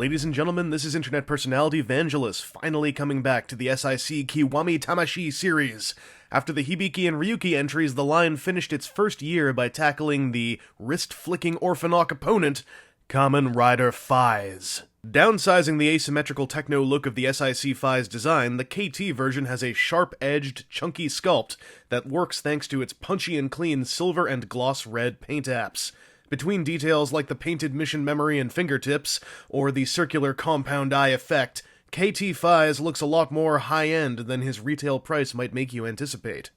Ladies and gentlemen, this is internet personality Vangelus, finally coming back to the SIC Kiwami Tamashii series. After the Hibiki and Ryuki entries, the line finished its first year by tackling the wrist-flicking Orphanok opponent, Kamen Rider Faiz. Downsizing the asymmetrical techno look of the SIC Faiz design, the KT version has a sharp-edged, chunky sculpt that works thanks to its punchy and clean silver and gloss red paint apps. Between details like the painted mission memory and fingertips, or the circular compound eye effect, KT Faiz looks a lot more high-end than his retail price might make you anticipate.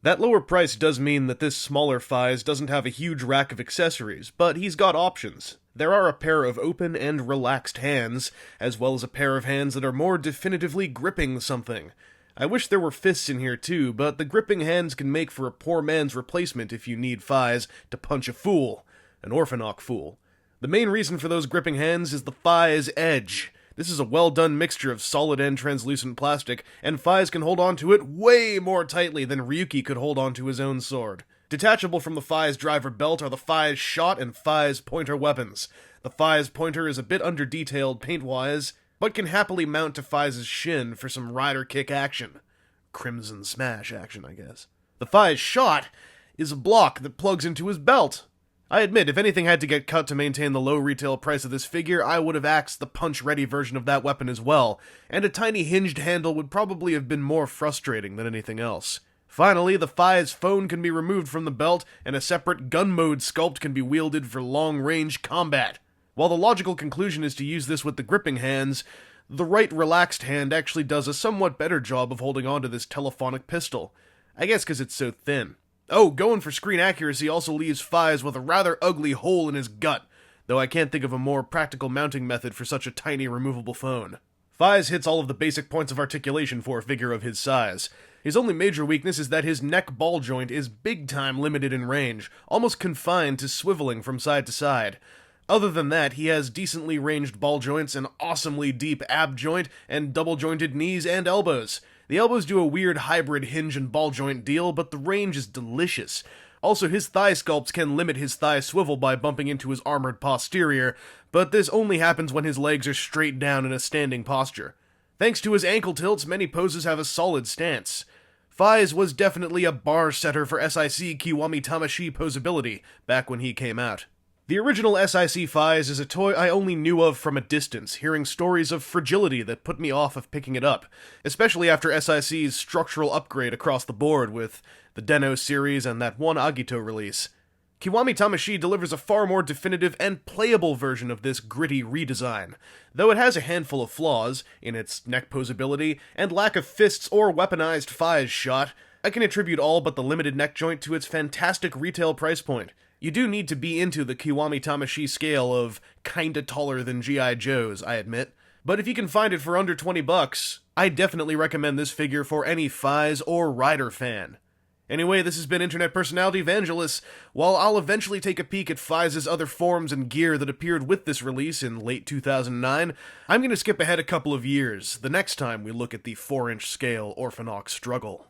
That lower price does mean that this smaller Faiz doesn't have a huge rack of accessories, but he's got options. There are a pair of open and relaxed hands, as well as a pair of hands that are more definitively gripping something. I wish there were fists in here too, but the gripping hands can make for a poor man's replacement if you need Faiz to punch a fool. An Orphanok fool. The main reason for those gripping hands is the Faiz edge. This is a well-done mixture of solid and translucent plastic, and Faiz can hold onto it way more tightly than Ryuki could hold onto his own sword. Detachable from the Faiz driver belt are the Faiz shot and Faiz pointer weapons. The Faiz pointer is a bit under-detailed paint-wise, but can happily mount to Faiz's shin for some rider kick action. Crimson Smash action, I guess. The Faiz shot is a block that plugs into his belt. I admit, if anything had to get cut to maintain the low retail price of this figure, I would have axed the punch-ready version of that weapon as well, and a tiny hinged handle would probably have been more frustrating than anything else. Finally, the Faiz phone can be removed from the belt, and a separate gun mode sculpt can be wielded for long-range combat. While the logical conclusion is to use this with the gripping hands, the right relaxed hand actually does a somewhat better job of holding onto this telephonic pistol. I guess because it's so thin. Oh, going for screen accuracy also leaves Faiz with a rather ugly hole in his gut, though I can't think of a more practical mounting method for such a tiny removable phone. Faiz hits all of the basic points of articulation for a figure of his size. His only major weakness is that his neck ball joint is big-time limited in range, almost confined to swiveling from side to side. Other than that, he has decently ranged ball joints, an awesomely deep ab joint, and double-jointed knees and elbows. The elbows do a weird hybrid hinge and ball joint deal, but the range is delicious. Also, his thigh sculpts can limit his thigh swivel by bumping into his armored posterior, but this only happens when his legs are straight down in a standing posture. Thanks to his ankle tilts, many poses have a solid stance. Faiz was definitely a bar setter for SIC Kiwami Tamashii Poseability back when he came out. The original SIC Faiz is a toy I only knew of from a distance, hearing stories of fragility that put me off of picking it up, especially after SIC's structural upgrade across the board with the Den-O series and that one Agito release. Kiwami Tamashii delivers a far more definitive and playable version of this gritty redesign, though it has a handful of flaws in its neck posability and lack of fists or weaponized Faiz shot. I can attribute all but the limited neck joint to its fantastic retail price point. You do need to be into the Kiwami Tamashii scale of kinda taller than G.I. Joes, I admit. But if you can find it for under $20, I definitely recommend this figure for any Faiz or Rider fan. Anyway, this has been internet personality Vangelus. While I'll eventually take a peek at Faiz's other forms and gear that appeared with this release in late 2009, I'm going to skip ahead a couple of years, the next time we look at the 4-inch scale Orphanok struggle.